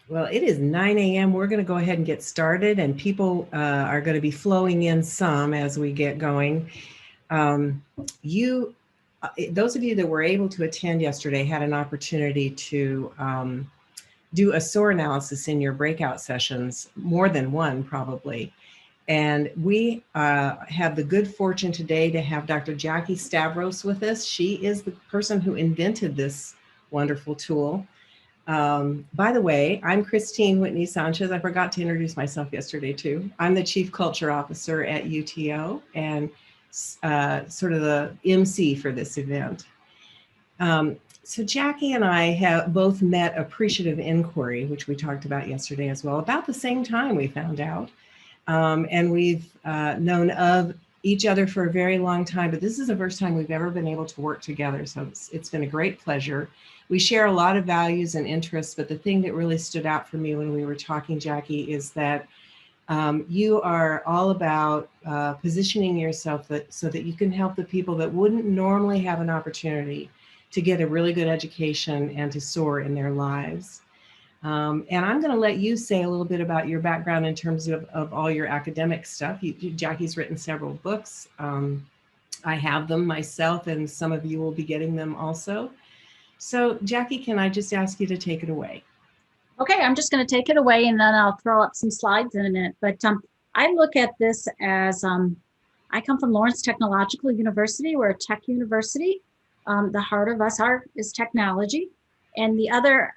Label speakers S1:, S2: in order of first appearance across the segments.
S1: Well, it is 9 a.m. We're going to go ahead and get started, and people are going to be flowing in some as we get going. Um, you, those of you that were able to attend yesterday had an opportunity to do a SOAR analysis in your breakout sessions, more than one probably. And we have the good fortune today to have Dr. Jackie Stavros with us. She is the person who invented this wonderful tool. By the way, I'm Christine Whitney Sanchez. I forgot to introduce myself yesterday too. I'm the Chief Culture Officer at UTO and sort of the MC for this event. So Jackie and I have both met Appreciative Inquiry, which we talked about yesterday as well, about the same time we found out. And we've known of each other for a very long time, but this is the first time we've ever been able to work together. So it's been a great pleasure. We share a lot of values and interests, but the thing that really stood out for me when we were talking, Jackie, is that you are all about positioning yourself so that you can help the people that wouldn't normally have an opportunity to get a really good education and to soar in their lives. And I'm going to let you say a little bit about your background in terms of all your academic stuff. Jackie's written several books. I have them myself, and some of you will be getting them also. So Jackie, can I just ask you to take it away?
S2: Okay, I'm just going to take it away, and then I'll throw up some slides in a minute. But I look at this as I come from Lawrence Technological University. We're a tech university. The heart of us is technology. And the other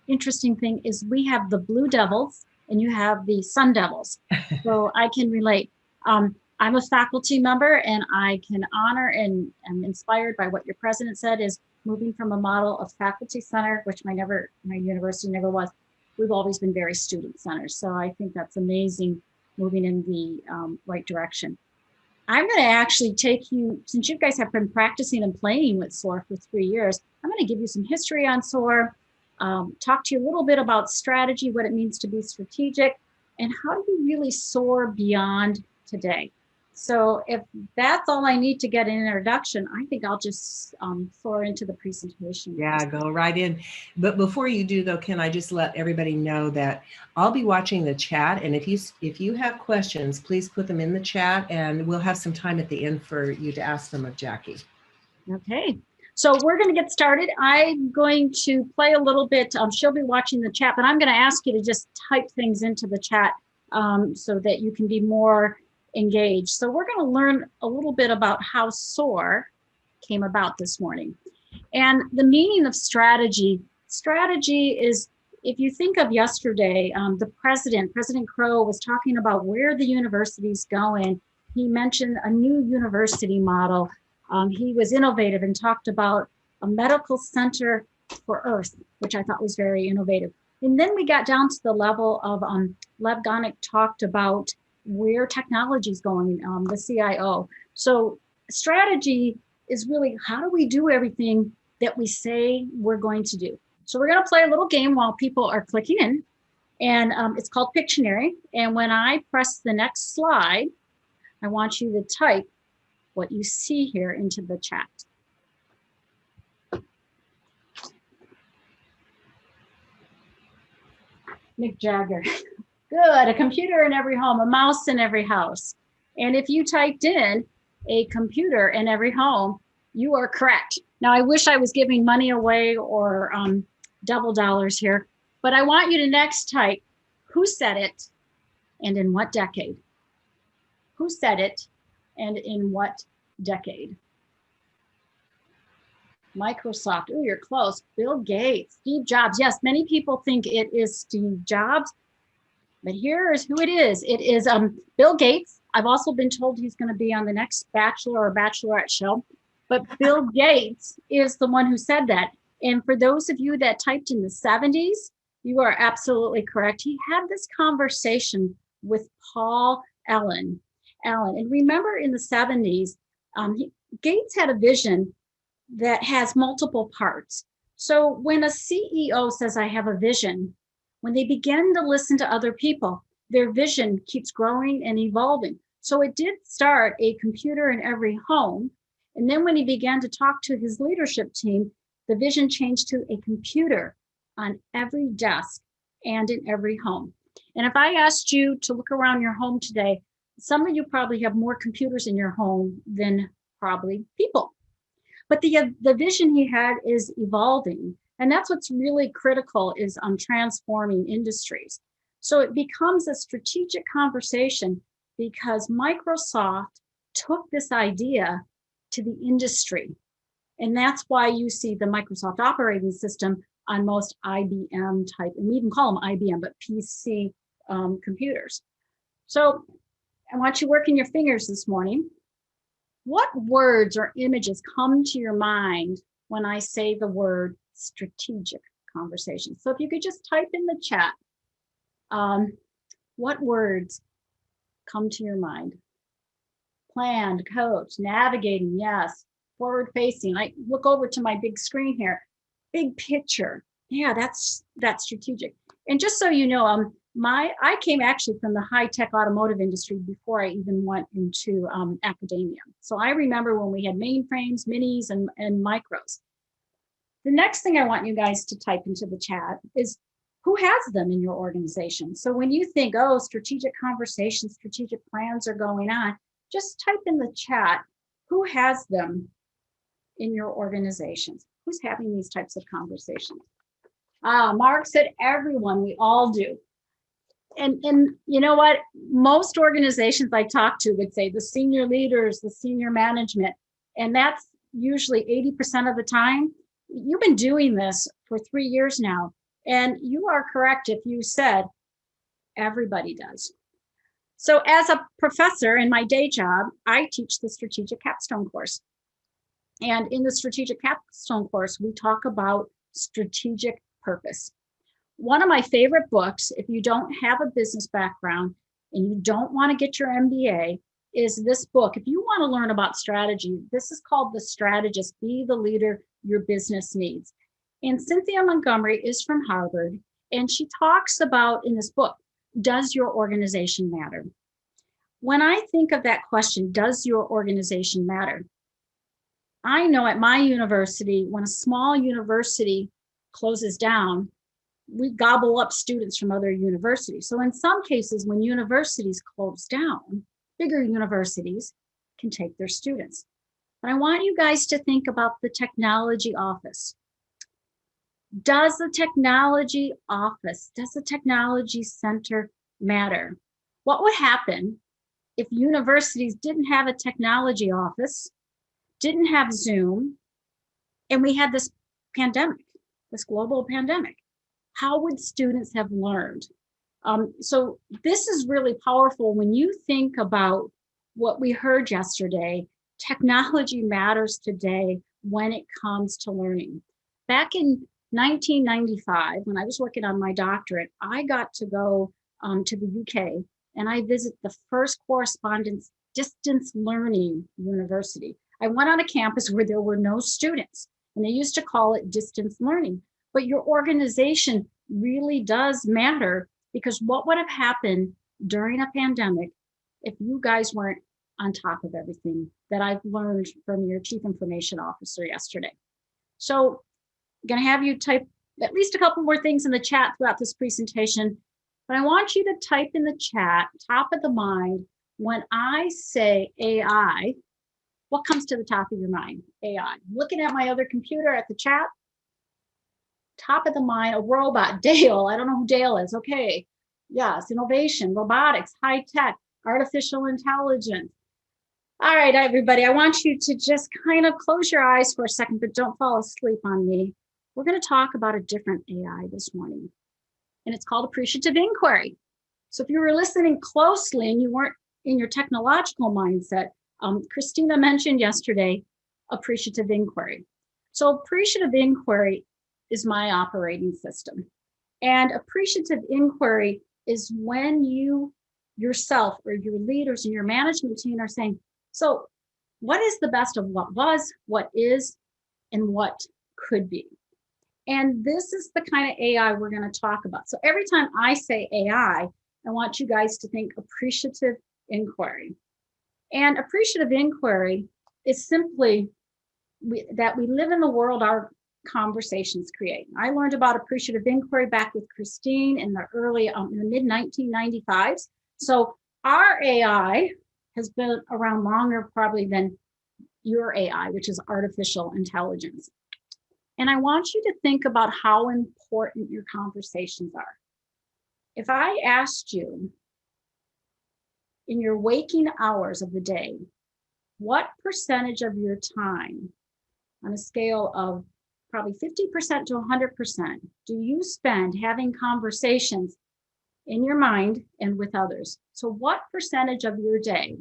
S2: interesting thing is we have the Blue Devils and you have the Sun Devils. So I can relate. I'm a faculty member, and I can honor and am inspired by what your president said is moving from a model of faculty center, which my university never was. We've always been very student centered. So I think that's amazing, moving in the right direction. I'm going to actually take you, since you guys have been practicing and playing with SOAR for 3 years, I'm going to give you some history on SOAR, talk to you a little bit about strategy, what it means to be strategic, and how do you really soar beyond today. So if that's all I need to get an introduction, I think I'll just soar into the presentation.
S1: Yeah, go right in. But before you do, though, can I just let everybody know that I'll be watching the chat, and if you have questions, please put them in the chat, and we'll have some time at the end for you to ask them of Jackie.
S2: Okay, so we're going to get started. I'm going to play a little bit. She'll be watching the chat, but I'm going to ask you to just type things into the chat so that you can be more engaged. So we're going to learn a little bit about how SOAR came about this morning. And the meaning of strategy is, if you think of yesterday, the President Crow was talking about where the university's going. He mentioned a new university model. He was innovative and talked about a medical center for Earth, which I thought was very innovative. And then we got down to the level of Lev Gonick talked about where technology is going, the CIO. So strategy is really, how do we do everything that we say we're going to do? So we're going to play a little game while people are clicking in, and it's called Pictionary. And when I press the next slide, I want you to type what you see here into the chat. Mick Jagger. Good, a computer in every home, a mouse in every house. And if you typed in a computer in every home, you are correct. Now, I wish I was giving money away or double dollars here, but I want you to next type, who said it and in what decade? Who said it and in what decade? Microsoft, oh, you're close. Bill Gates, Steve Jobs. Yes, many people think it is Steve Jobs, but here's who it is. It is Bill Gates. I've also been told he's going to be on the next Bachelor or Bachelorette show, but Bill Gates is the one who said that. And for those of you that typed in the 70s, you are absolutely correct. He had this conversation with Paul Allen. And remember, in the 70s, Gates had a vision that has multiple parts. So when a CEO says, I have a vision, when they begin to listen to other people, their vision keeps growing and evolving. So it did start a computer in every home. And then when he began to talk to his leadership team, the vision changed to a computer on every desk and in every home. And if I asked you to look around your home today, some of you probably have more computers in your home than probably people. But the vision he had is evolving. And that's what's really critical is on transforming industries. So it becomes a strategic conversation because Microsoft took this idea to the industry. And that's why you see the Microsoft operating system on most IBM type, and we even call them IBM, but PC computers. So I want you working your fingers this morning. What words or images come to your mind when I say the word strategic conversation? So if you could just type in the chat, what words come to your mind? Planned, coach, navigating, yes. Forward facing. I look over to my big screen here. Big picture. Yeah, that's strategic. And just so you know, I came actually from the high-tech automotive industry before I even went into academia. So I remember when we had mainframes, minis, and micros. The next thing I want you guys to type into the chat is who has them in your organization. So when you think, oh, strategic conversations, strategic plans are going on, just type in the chat, who has them in your organizations? Who's having these types of conversations? Mark said everyone, we all do. And you know what? Most organizations I talk to would say the senior leaders, the senior management, and that's usually 80% of the time. You've been doing this for 3 years now, and you are correct if you said everybody does. So as a professor in my day job, I teach the Strategic Capstone course. And in the Strategic Capstone course, we talk about strategic purpose. One of my favorite books, if you don't have a business background and you don't want to get your MBA, is this book. If you want to learn about strategy, this is called The Strategist, Be the Leader Your Business Needs. And Cynthia Montgomery is from Harvard, and she talks about in this book, does your organization matter? When I think of that question, does your organization matter? I know at my university, when a small university closes down, we gobble up students from other universities. So in some cases, when universities close down, bigger universities can take their students. But I want you guys to think about the technology office. Does the technology office, does the technology center matter? What would happen if universities didn't have a technology office, didn't have Zoom, and we had this pandemic, this global pandemic? How would students have learned? So this is really powerful when you think about what we heard yesterday. Technology matters today when it comes to learning. Back in 1995, when I was working on my doctorate, I got to go to the UK and I visit the first correspondence distance learning university. I went on a campus where there were no students, and they used to call it distance learning. But your organization really does matter, because what would have happened during a pandemic if you guys weren't on top of everything that I've learned from your chief information officer yesterday? So I'm going to have you type at least a couple more things in the chat throughout this presentation, but I want you to type in the chat, top of the mind, when I say AI, what comes to the top of your mind? AI. Looking at my other computer at the chat, top of the mind, a robot, Dale. I don't know who Dale is. Okay. Yes, innovation, robotics, high tech, artificial intelligence. All right, everybody, I want you to just kind of close your eyes for a second, but don't fall asleep on me. We're going to talk about a different AI this morning, and it's called appreciative inquiry. So if you were listening closely and you weren't in your technological mindset, Christina mentioned yesterday appreciative inquiry. So appreciative inquiry is my operating system. And appreciative inquiry is when you yourself or your leaders and your management team are saying, so what is the best of what was, what is, and what could be? And this is the kind of AI we're going to talk about. So every time I say AI, I want you guys to think appreciative inquiry. And appreciative inquiry is simply that we live in the world conversations create? I learned about appreciative inquiry back with Christine in the mid 1995s. So our AI has been around longer probably than your AI, which is artificial intelligence. And I want you to think about how important your conversations are. If I asked you in your waking hours of the day, what percentage of your time on a scale of probably 50% to 100% do you spend having conversations in your mind and with others? So what percentage of your day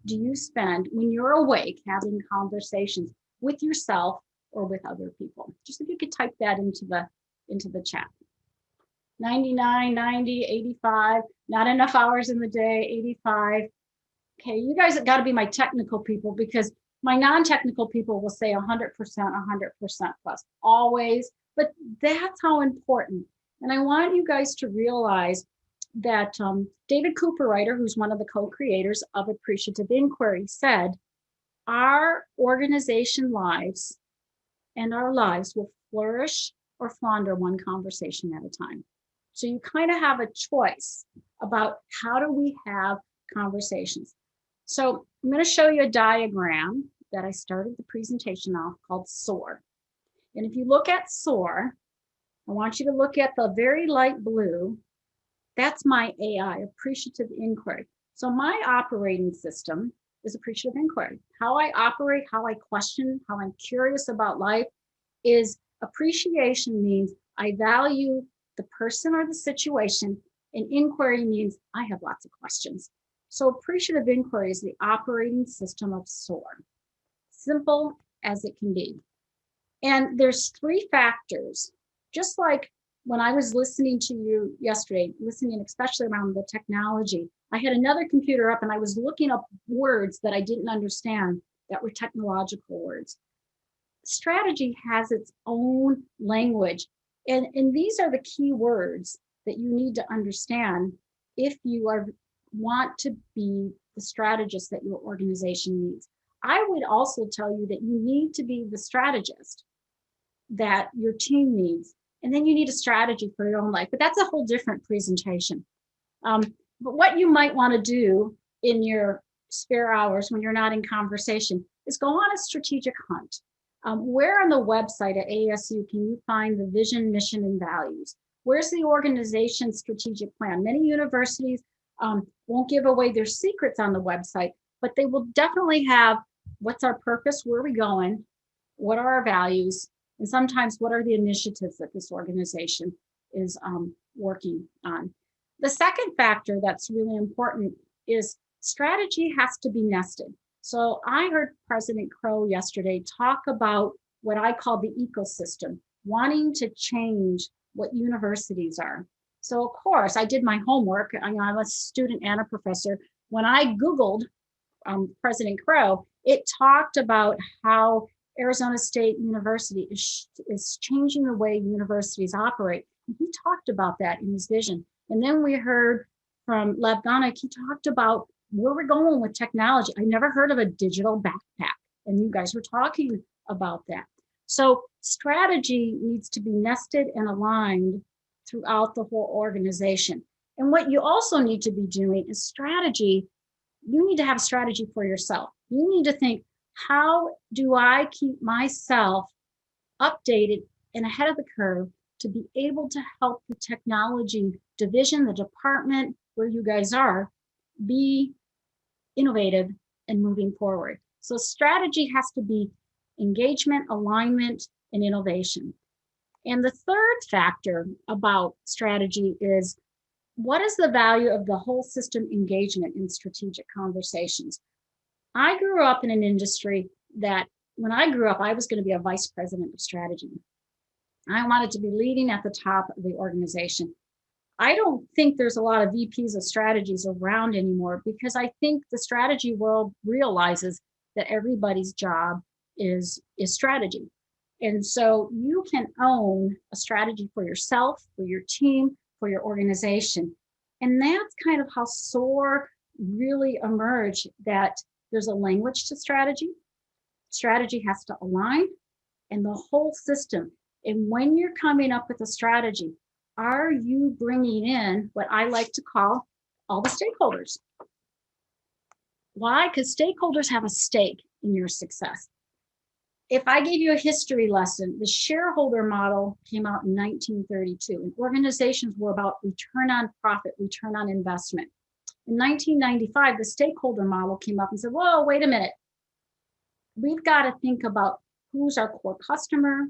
S2: do you spend when you're awake having conversations with yourself or with other people? Just if you could type that into the chat. 99, 90, 85, not enough hours in the day, 85. Okay, you guys have got to be my technical people, because my non-technical people will say 100%, 100% plus, always. But that's how important. And I want you guys to realize that David Cooperwriter, who's one of the co-creators of Appreciative Inquiry, said, our organization lives and our lives will flourish or flounder one conversation at a time. So you kind of have a choice about how do we have conversations. So I'm going to show you a diagram that I started the presentation off called SOAR. And if you look at SOAR, I want you to look at the very light blue. That's my AI, Appreciative Inquiry. So my operating system is Appreciative Inquiry. How I operate, how I question, how I'm curious about life is appreciation means I value the person or the situation, and inquiry means I have lots of questions. So appreciative inquiry is the operating system of SOAR. Simple as it can be. And there's three factors, just like when I was listening to you yesterday, listening especially around the technology, I had another computer up and I was looking up words that I didn't understand that were technological words. Strategy has its own language. And these are the key words that you need to understand if you want to be the strategist that your organization needs. I would also tell you that you need to be the strategist that your team needs. And then you need a strategy for your own life. But that's a whole different presentation. But what you might want to do in your spare hours when you're not in conversation is go on a strategic hunt. Where on the website at ASU can you find the vision, mission, and values? Where's the organization's strategic plan? Many universities won't give away their secrets on the website, but they will definitely have what's our purpose, where are we going, what are our values, and sometimes what are the initiatives that this organization is working on. The second factor that's really important is strategy has to be nested. So I heard President Crow yesterday talk about what I call the ecosystem, wanting to change what universities are. So of course, I did my homework. I'm a student and a professor. When I Googled President Crow, it talked about how Arizona State University is changing the way universities operate. And he talked about that in his vision. And then we heard from Lev Ganek, he talked about where we're going with technology. I never heard of a digital backpack, and you guys were talking about that. So strategy needs to be nested and aligned throughout the whole organization. And what you also need to be doing is strategy. You need to have a strategy for yourself. You need to think, how do I keep myself updated and ahead of the curve to be able to help the technology division, the department where you guys are, be innovative and moving forward. So strategy has to be engagement, alignment, and innovation. And the third factor about strategy is, what is the value of the whole system engagement in strategic conversations? I grew up in an industry that when I grew up, I was going to be a vice president of strategy. I wanted to be leading at the top of the organization. I don't think there's a lot of VPs of strategies around anymore, because I think the strategy world realizes that everybody's job is strategy. And so you can own a strategy for yourself, for your team, for your organization. And that's kind of how SOAR really emerged, that there's a language to strategy. Strategy has to align, and the whole system. And when you're coming up with a strategy, are you bringing in what I like to call all the stakeholders? Why? Because stakeholders have a stake in your success. If I gave you a history lesson, the shareholder model came out in 1932, and organizations were about return on profit, return on investment. In 1995, the stakeholder model came up and said, whoa, wait a minute. We've got to think about who's our core customer,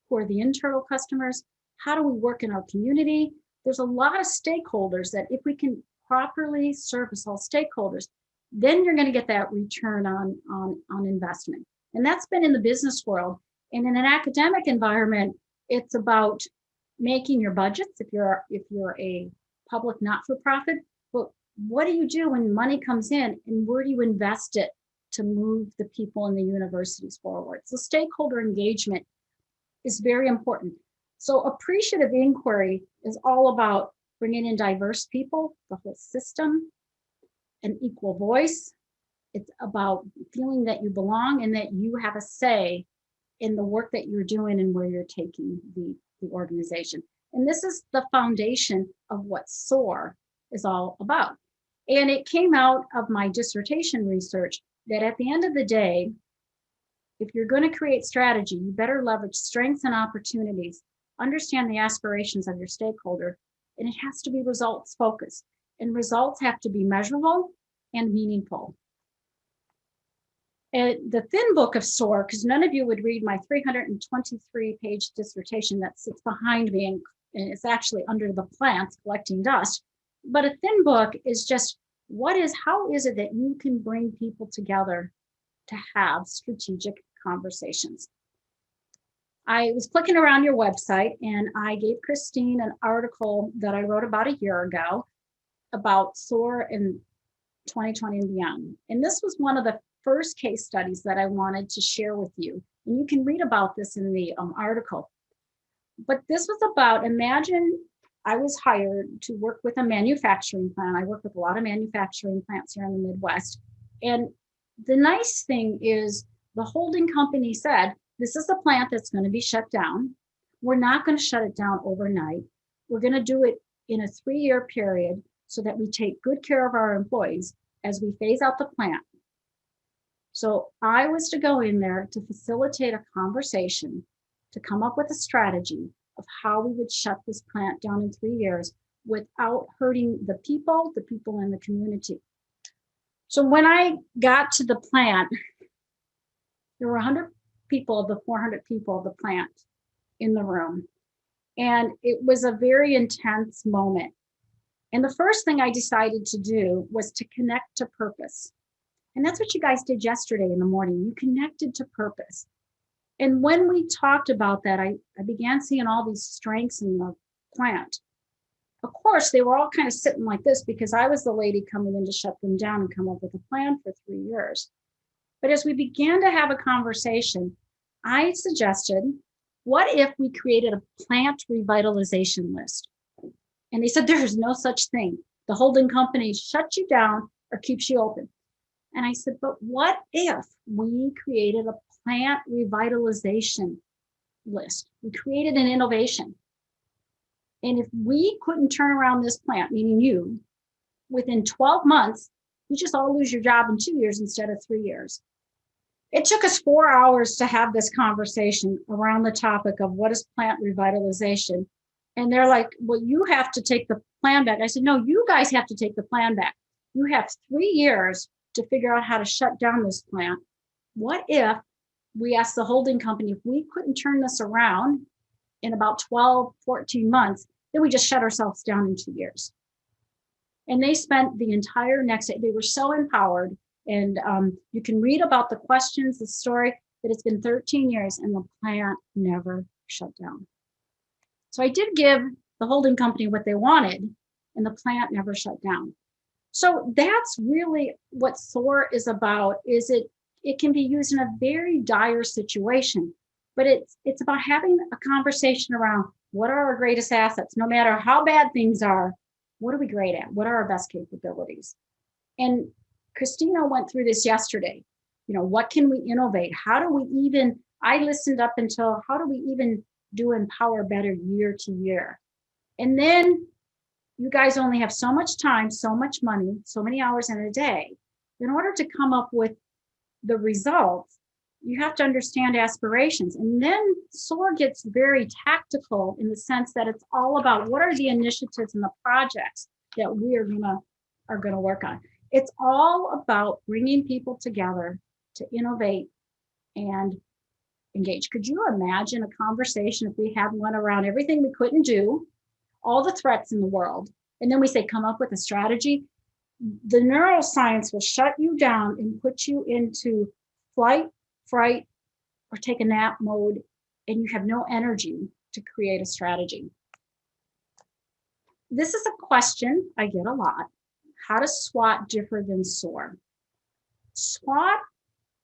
S2: who are the internal customers, how do we work in our community? There's a lot of stakeholders that if we can properly service all stakeholders, then you're going to get that return on investment. And that's been in the business world. And in an academic environment, it's about making your budgets if you're a public not-for-profit. But what do you do when money comes in, and where do you invest it to move the people in the universities forward? So stakeholder engagement is very important. So appreciative inquiry is all about bringing in diverse people, the whole system, an equal voice. It's about feeling that you belong and that you have a say in the work that you're doing and where you're taking the organization. And this is the foundation of what SOAR is all about. And it came out of my dissertation research that at the end of the day, if you're going to create strategy, you better leverage strengths and opportunities, understand the aspirations of your stakeholder, and it has to be results focused. And results have to be measurable and meaningful. And the thin book of SOAR, because none of you would read my 323-page dissertation that sits behind me, and it's actually under the plants collecting dust. But a thin book is just how is it that you can bring people together to have strategic conversations? I was clicking around your website and I gave Christine an article that I wrote about a year ago about SOAR in 2020 and beyond. And this was one of the first case studies that I wanted to share with you. And you can read about this in the article. But this was about, imagine I was hired to work with a manufacturing plant. I work with a lot of manufacturing plants here in the Midwest. And the nice thing is the holding company said, this is a plant that's going to be shut down. We're not going to shut it down overnight. We're going to do it in a 3-year period so that we take good care of our employees as we phase out the plant. So I was to go in there to facilitate a conversation, to come up with a strategy of how we would shut this plant down in 3 years without hurting the people in the community. So when I got to the plant, there were 100 people of the 400 people of the plant in the room. And it was a very intense moment. And the first thing I decided to do was to connect to purpose. And that's what you guys did yesterday in the morning. You connected to purpose. And when we talked about that, I began seeing all these strengths in the plant. Of course, they were all kind of sitting like this because I was the lady coming in to shut them down and come up with a plan for 3 years. But as we began to have a conversation, I suggested, what if we created a plant revitalization list? And they said, there's no such thing. The holding company shuts you down or keeps you open. And I said, but what if we created a plant revitalization list? We created an innovation. And if we couldn't turn around this plant, meaning you, within 12 months, you just all lose your job in 2 years instead of 3 years. It took us 4 hours to have this conversation around the topic of what is plant revitalization. And they're like, well, you have to take the plan back. I said, no, you guys have to take the plan back. You have 3 years to figure out how to shut down this plant. What if we asked the holding company, if we couldn't turn this around in about 12, 14 months, then we just shut ourselves down in 2 years. And they spent the entire next day, they were so empowered. And you can read about the questions, the story, that it's been 13 years and the plant never shut down. So I did give the holding company what they wanted and the plant never shut down. So that's really what SOAR is about, is it can be used in a very dire situation, but it's about having a conversation around what are our greatest assets, no matter how bad things are, what are we great at? What are our best capabilities? And Christina went through this yesterday. You know, what can we innovate? How do we even I listened up until how do we even do Empower Better year to year? And then you guys only have so much time, so much money, so many hours in a day. In order to come up with the results, you have to understand aspirations. And then SOAR gets very tactical in the sense that it's all about what are the initiatives and the projects that we are gonna work on. It's all about bringing people together to innovate and engage. Could you imagine a conversation if we had one around everything we couldn't do, all the threats in the world, and then we say, come up with a strategy? The neuroscience will shut you down and put you into flight, fright, or take a nap mode, and you have no energy to create a strategy. This is a question I get a lot. How does SWOT differ than SOAR? SWOT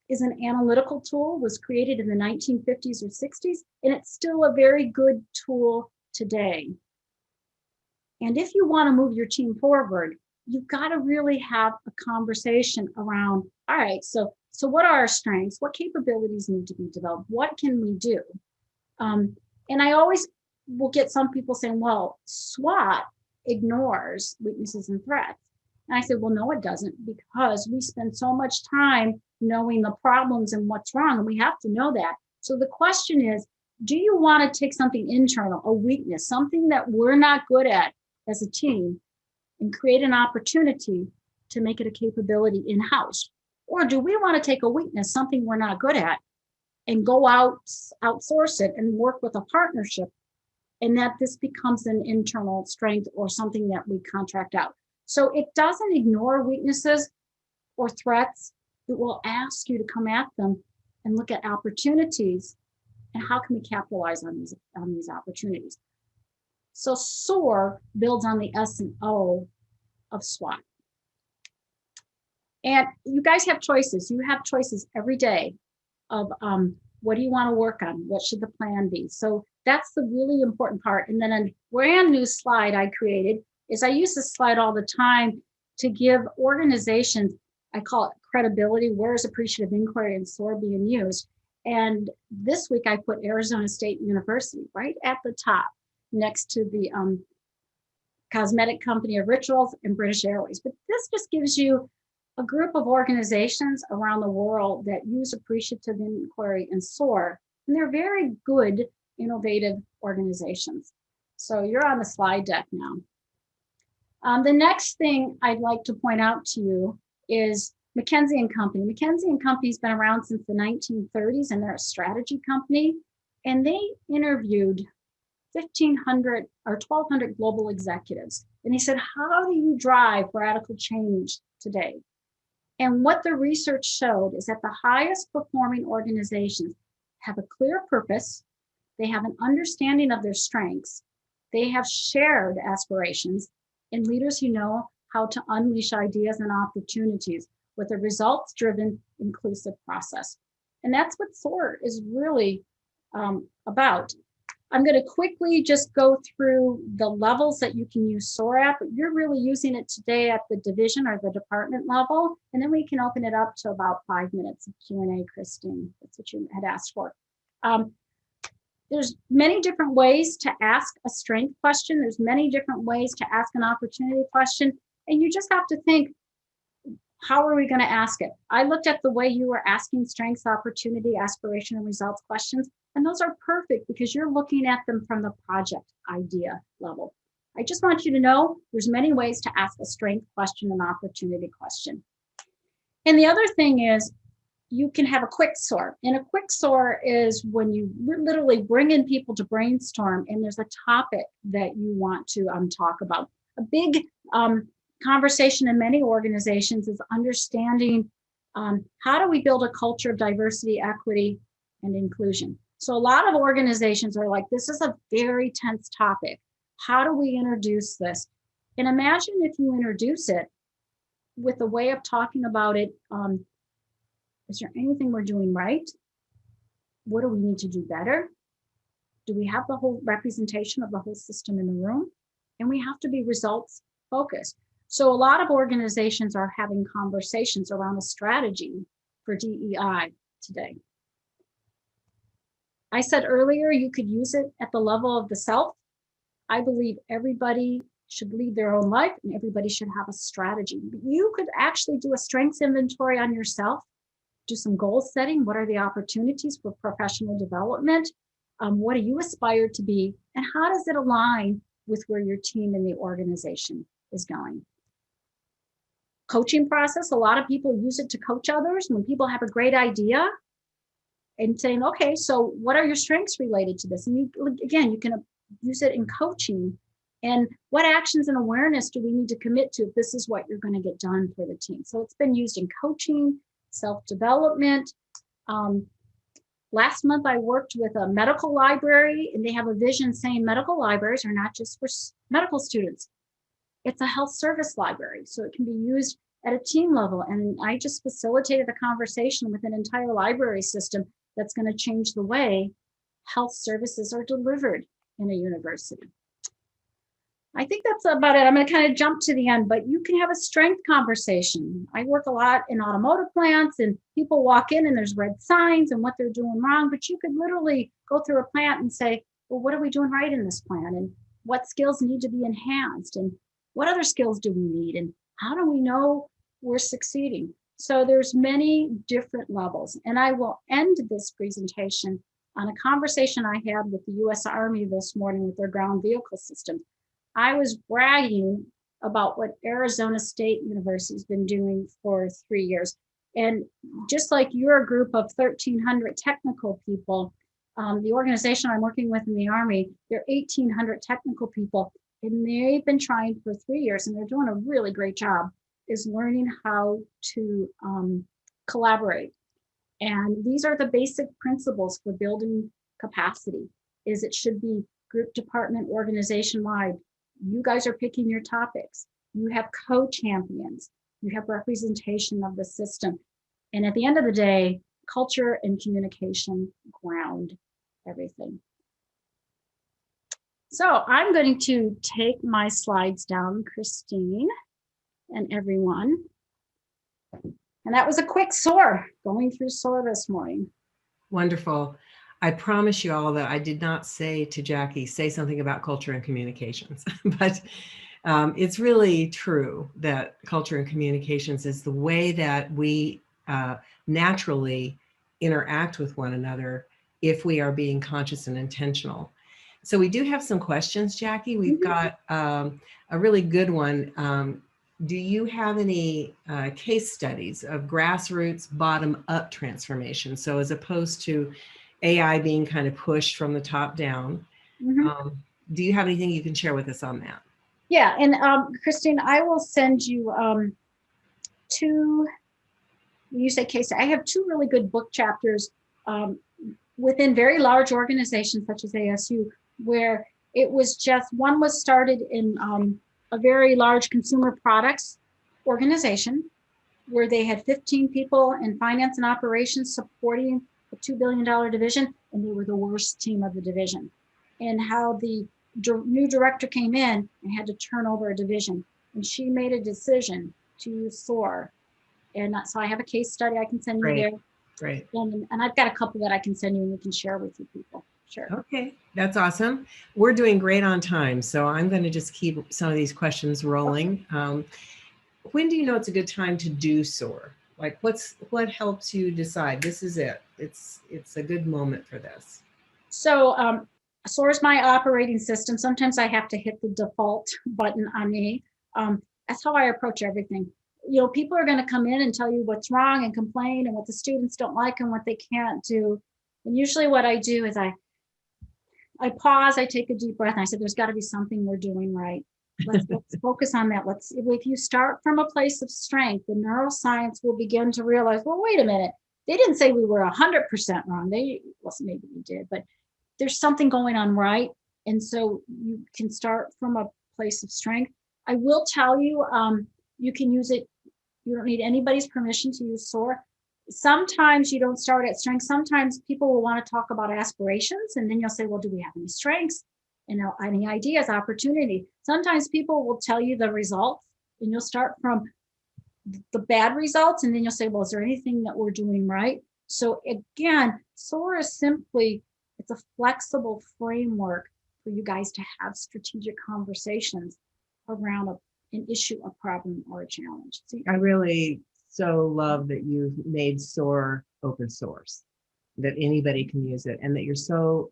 S2: is an analytical tool, was created in the 1950s or 60s, and it's still a very good tool today. And if you want to move your team forward, you've got to really have a conversation around, all right, so what are our strengths? What capabilities need to be developed? What can we do? And I always will get some people saying, well, SWOT ignores weaknesses and threats. And I said, well, no, it doesn't, because we spend so much time knowing the problems and what's wrong, and we have to know that. So the question is, do you want to take something internal, a weakness, something that we're not good at as a team, and create an opportunity to make it a capability in-house? Or do we want to take a weakness, something we're not good at, and go outsource it and work with a partnership, and that this becomes an internal strength or something that we contract out? So it doesn't ignore weaknesses or threats. It will ask you to come at them and look at opportunities and how can we capitalize on these opportunities. So SOAR builds on the S and O of SWOT. And you guys have choices. You have choices every day of what do you want to work on? What should the plan be? So that's the really important part. And then a brand new slide I created is I use this slide all the time to give organizations, I call it credibility. Where is appreciative inquiry and SOAR being used? And this week I put Arizona State University right at the top next to the cosmetic company of Rituals and British Airways. But this just gives you a group of organizations around the world that use appreciative inquiry and SOAR, and they're very good, innovative organizations. So you're on the slide deck now. The next thing I'd like to point out to you is McKinsey & Company. McKinsey & Company's been around since the 1930s, and they're a strategy company, and they interviewed 1,500 or 1,200 global executives. And they said, how do you drive radical change today? And what the research showed is that the highest performing organizations have a clear purpose, they have an understanding of their strengths, they have shared aspirations, and leaders who know how to unleash ideas and opportunities with a results-driven, inclusive process. And that's what SOAR is really about. I'm going to quickly just go through the levels that you can use SOAR at, but you're really using it today at the division or the department level, and then we can open it up to about 5 minutes of Q&A, Christine. That's what you had asked for. There's many different ways to ask a strength question. There's many different ways to ask an opportunity question, and you just have to think, how are we going to ask it? I looked at the way you were asking strengths, opportunity, aspiration, and results questions, and those are perfect because you're looking at them from the project idea level. I just want you to know there's many ways to ask a strength question and opportunity question. And the other thing is you can have a quick SOAR. And a quick SOAR is when you literally bring in people to brainstorm and there's a topic that you want to talk about. A big conversation in many organizations is understanding how do we build a culture of diversity, equity, and inclusion. So a lot of organizations are like, this is a very tense topic. How do we introduce this? And imagine if you introduce it with a way of talking about it. Is there anything we're doing right? What do we need to do better? Do we have the whole representation of the whole system in the room? And we have to be results focused. So a lot of organizations are having conversations around a strategy for DEI today. I said earlier, you could use it at the level of the self. I believe everybody should lead their own life and everybody should have a strategy. You could actually do a strengths inventory on yourself, do some goal setting. What are the opportunities for professional development? What do you aspire to be? And how does it align with where your team and the organization is going? Coaching process, a lot of people use it to coach others when people have a great idea and saying, okay, so what are your strengths related to this? And you can use it in coaching. And what actions and awareness do we need to commit to if this is what you're going to get done for the team? So it's been used in coaching, self-development. Last month, I worked with a medical library, and they have a vision saying medical libraries are not just for medical students. It's a health service library, so it can be used at a team level. And I just facilitated a conversation with an entire library system that's going to change the way health services are delivered in a university. I think that's about it. I'm going to kind of jump to the end, but you can have a strength conversation. I work a lot in automotive plants, and people walk in and there's red signs and what they're doing wrong, but you could literally go through a plant and say, well, what are we doing right in this plant? And what skills need to be enhanced? And what other skills do we need? And how do we know we're succeeding? So there's many different levels. And I will end this presentation on a conversation I had with the US Army this morning with their ground vehicle system. I was bragging about what Arizona State University has been doing for 3 years. And just like you're a group of 1,300 technical people, the organization I'm working with in the Army, they're 1,800 technical people, and they've been trying for 3 years, and they're doing a really great job, is learning how to collaborate. And these are the basic principles for building capacity, is it should be group, department, organization-wide. You guys are picking your topics. You have co-champions. You have representation of the system. And at the end of the day, culture and communication ground everything. So I'm going to take my slides down, Christine and everyone. And that was a quick SOAR, going through SOAR this morning.
S1: Wonderful. I promise you all that I did not say to Jackie, say something about culture and communications, but it's really true that culture and communications is the way that we naturally interact with one another if we are being conscious and intentional. So we do have some questions, Jackie. We've got a really good one. Do you have any case studies of grassroots bottom-up transformation? So as opposed to AI being kind of pushed from the top down, do you have anything you can share with us on that?
S2: Yeah, and Christine, I will send you two, when you say case, I have two really good book chapters within very large organizations such as ASU, where it was just, one was started in a very large consumer products organization where they had 15 people in finance and operations supporting a $2 billion division, and they were the worst team of the division. And how the new director came in and had to turn over a division. And she made a decision to use SOAR. And so I have a case study I can send you there.
S1: Great.
S2: And I've got a couple that I can send you and you can share with you people. Sure.
S1: Okay, that's awesome. We're doing great on time, so I'm going to just keep some of these questions rolling. When do you know it's a good time to do SOAR? Like what helps you decide this is it? It's a good moment for this.
S2: So SOAR is my operating system. Sometimes I have to hit the default button on me. That's how I approach everything. You know, people are going to come in and tell you what's wrong and complain and what the students don't like and what they can't do. And usually what I do is I pause, I take a deep breath, and I said, there's got to be something we're doing right. Let's focus on that. If you start from a place of strength, the neuroscience will begin to realize, well, wait a minute. They didn't say we were 100% wrong. Well, maybe we did, but there's something going on right. And so you can start from a place of strength. I will tell you, you can use it. You don't need anybody's permission to use SOAR. Sometimes you don't start at strength. Sometimes people will want to talk about aspirations, and then you'll say, well, do we have any strengths? Any ideas, opportunity. Sometimes people will tell you the results, and you'll start from the bad results, and then you'll say, well, is there anything that we're doing right? So again, SOAR is simply, it's a flexible framework for you guys to have strategic conversations around an issue, a problem, or a challenge. So,
S1: I really so love that you've made SOAR open source, that anybody can use it, and that you're so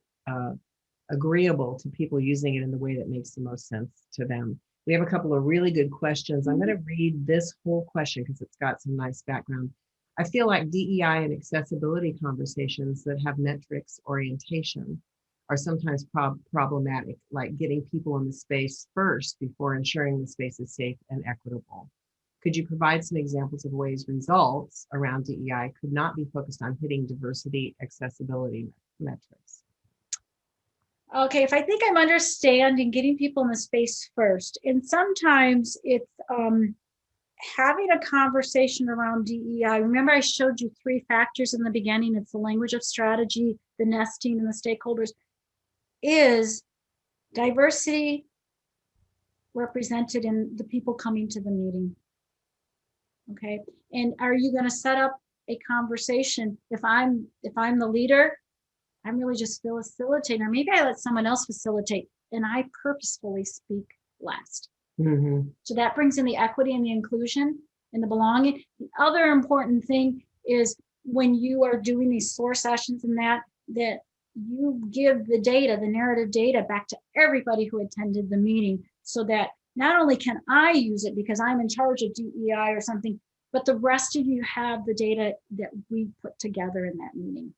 S1: agreeable to people using it in the way that makes the most sense to them. We have a couple of really good questions. I'm going to read this whole question because it's got some nice background. I feel like DEI and accessibility conversations that have metrics orientation are sometimes problematic, like getting people in the space first before ensuring the space is safe and equitable. Could you provide some examples of ways results around DEI could not be focused on hitting diversity accessibility metrics?
S2: Okay, if I think I'm understanding getting people in the space first, and sometimes it's having a conversation around DEI. Remember, I showed you 3 factors in the beginning. It's the language of strategy, the nesting, and the stakeholders. Is diversity represented in the people coming to the meeting? Okay, and are you going to set up a conversation? If I'm the leader, I'm really just facilitating, or maybe I let someone else facilitate, and I purposefully speak last.
S1: Mm-hmm.
S2: So that brings in the equity and the inclusion and the belonging. The other important thing is when you are doing these SOAR sessions and that you give the data, the narrative data, back to everybody who attended the meeting, so that not only can I use it because I'm in charge of DEI or something, but the rest of you have the data that we put together in that meeting.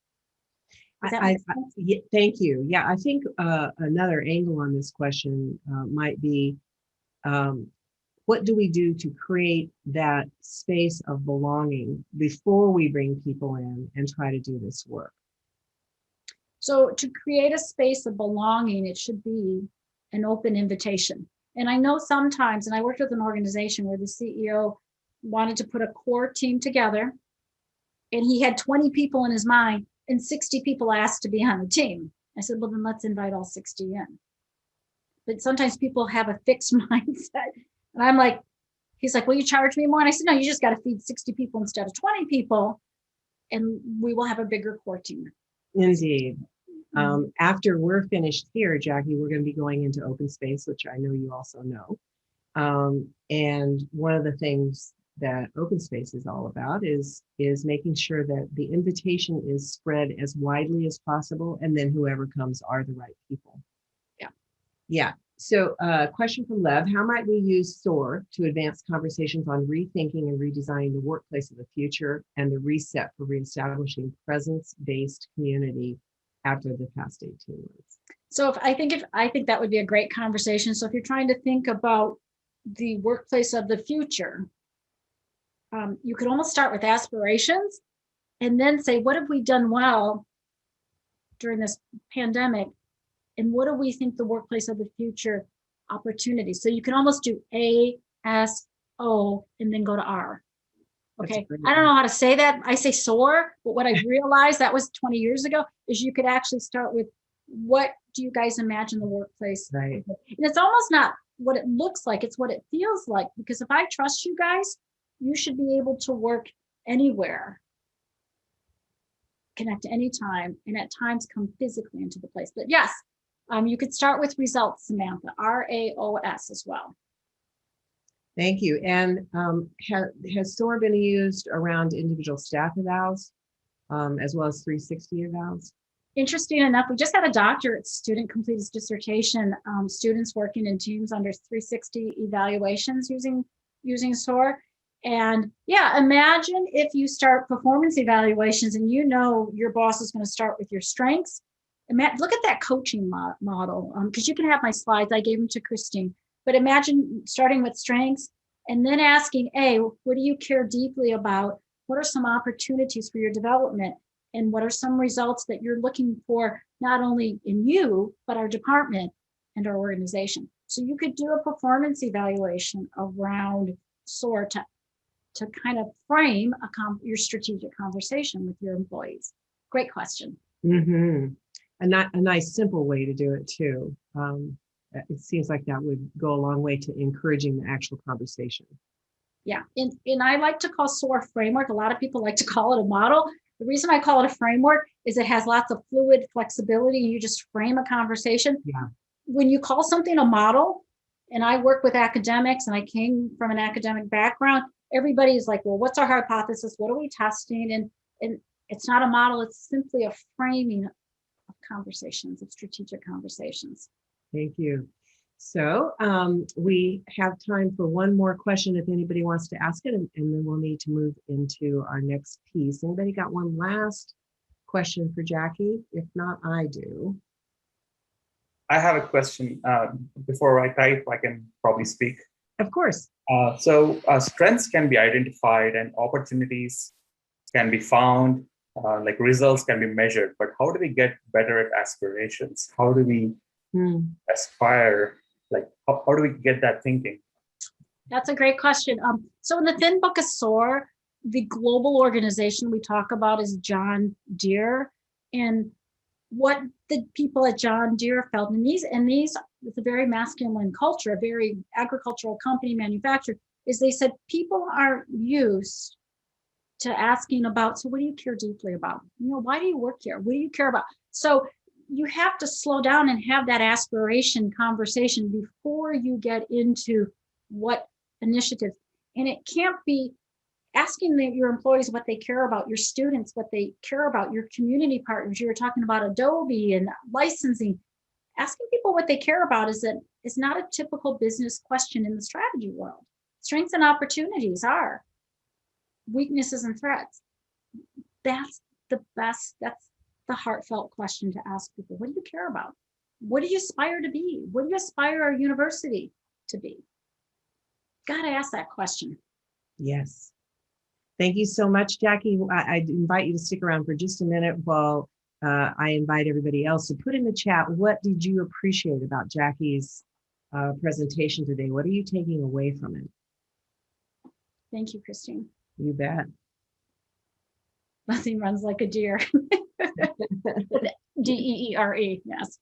S1: Thank you. Yeah, I think another angle on this question might be, what do we do to create that space of belonging before we bring people in and try to do this work?
S2: So to create a space of belonging, it should be an open invitation. And I know sometimes, and I worked with an organization where the CEO wanted to put a core team together, and he had 20 people in his mind, and 60 people asked to be on the team. I said, well, then let's invite all 60 in. But sometimes people have a fixed mindset. And I'm like, he's like, will you charge me more? And I said, no, you just got to feed 60 people instead of 20 people, and we will have a bigger core team.
S1: Indeed. After we're finished here, Jackie, we're going to be going into open space, which I know you also know. And one of the things that open space is all about is making sure that the invitation is spread as widely as possible, and then whoever comes are the right people. Yeah. So question from Lev, how might we use SOAR to advance conversations on rethinking and redesigning the workplace of the future and the reset for reestablishing presence-based community after the past 18 months?
S2: So I think that would be a great conversation. So if you're trying to think about the workplace of the future, you could almost start with aspirations and then say, what have we done well during this pandemic? And what do we think the workplace of the future opportunities? So you can almost do A, S, O, and then go to R. Okay. I don't know how to say that. I say SOAR, but what I realized that was 20 years ago is you could actually start with, what do you guys imagine the workplace?
S1: Right.
S2: And it's almost not what it looks like, it's what it feels like. Because if I trust you guys, you should be able to work anywhere, connect anytime, and at times come physically into the place. But yes, you could start with results, Samantha, RAOS as well.
S1: Thank you. And has SOAR been used around individual staff evals as well as 360 evals? Interesting
S2: enough, we just had a doctorate student complete his dissertation, students working in teams under 360 evaluations using SOAR. And yeah, imagine if you start performance evaluations and you know your boss is going to start with your strengths. Look at that coaching model, because you can have my slides. I gave them to Christine. But imagine starting with strengths and then asking, A, what do you care deeply about? What are some opportunities for your development? And what are some results that you're looking for, not only in you, but our department and our organization? So you could do a performance evaluation around SOAR to kind of frame your strategic conversation with your employees. Great question.
S1: Mm-hmm. A nice, simple way to do it too. It seems like that would go a long way to encouraging the actual conversation.
S2: Yeah, and I like to call SOAR framework. A lot of people like to call it a model. The reason I call it a framework is it has lots of fluid flexibility. You just frame a conversation.
S1: Yeah.
S2: When you call something a model, and I work with academics and I came from an academic background, everybody's like, well, what's our hypothesis? What are we testing? And it's not a model, it's simply a framing of conversations, of strategic conversations.
S1: Thank you. So we have time for one more question if anybody wants to ask it, and then we'll need to move into our next piece. Anybody got one last question for Jackie? If not, I do.
S3: I have a question. Before I type, I can probably speak.
S1: Of course.
S3: So strengths can be identified and opportunities can be found, like results can be measured, but how do we get better at aspirations? How do we aspire? Like, how do we get that thinking?
S2: That's a great question. So in the thin book of SOAR, the global organization we talk about is John Deere. And what the people at John Deere felt, and these, it's a very masculine culture, a very agricultural company, manufacturer, is they said people are used to asking about, so what do you care deeply about? You know, why do you work here? What do you care about? So you have to slow down and have that aspiration conversation before you get into what initiatives. And it can't be asking your employees what they care about, your students what they care about, your community partners. You were talking about Adobe and licensing. Asking people what they care about is not a typical business question in the strategy world. Strengths and opportunities are. Weaknesses and threats. That's the best, that's the heartfelt question to ask people. What do you care about? What do you aspire to be? What do you aspire our university to be? Got to ask that question.
S1: Yes. Thank you so much, Jackie. I invite you to stick around for just a minute while I invite everybody else to put in the chat, what did you appreciate about Jackie's presentation today? What are you taking away from it?
S2: Thank you, Christine.
S1: You bet.
S2: Nothing runs like a deer. D-E-E-R-E, yes.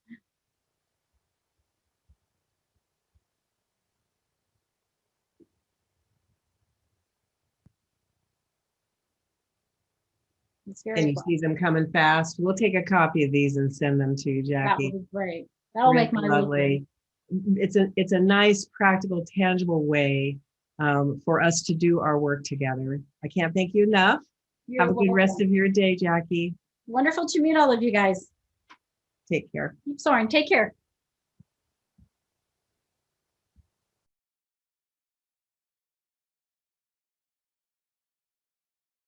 S1: And you see them coming fast. We'll take a copy of these and send them to you, Jackie.
S2: That would be great. That'll make my
S1: lovely. It's a nice, practical, tangible way for us to do our work together. I can't thank you enough. Have a good rest of your day, Jackie.
S2: Wonderful to meet all of you guys.
S1: Take care.
S2: Keep soaring. Take care.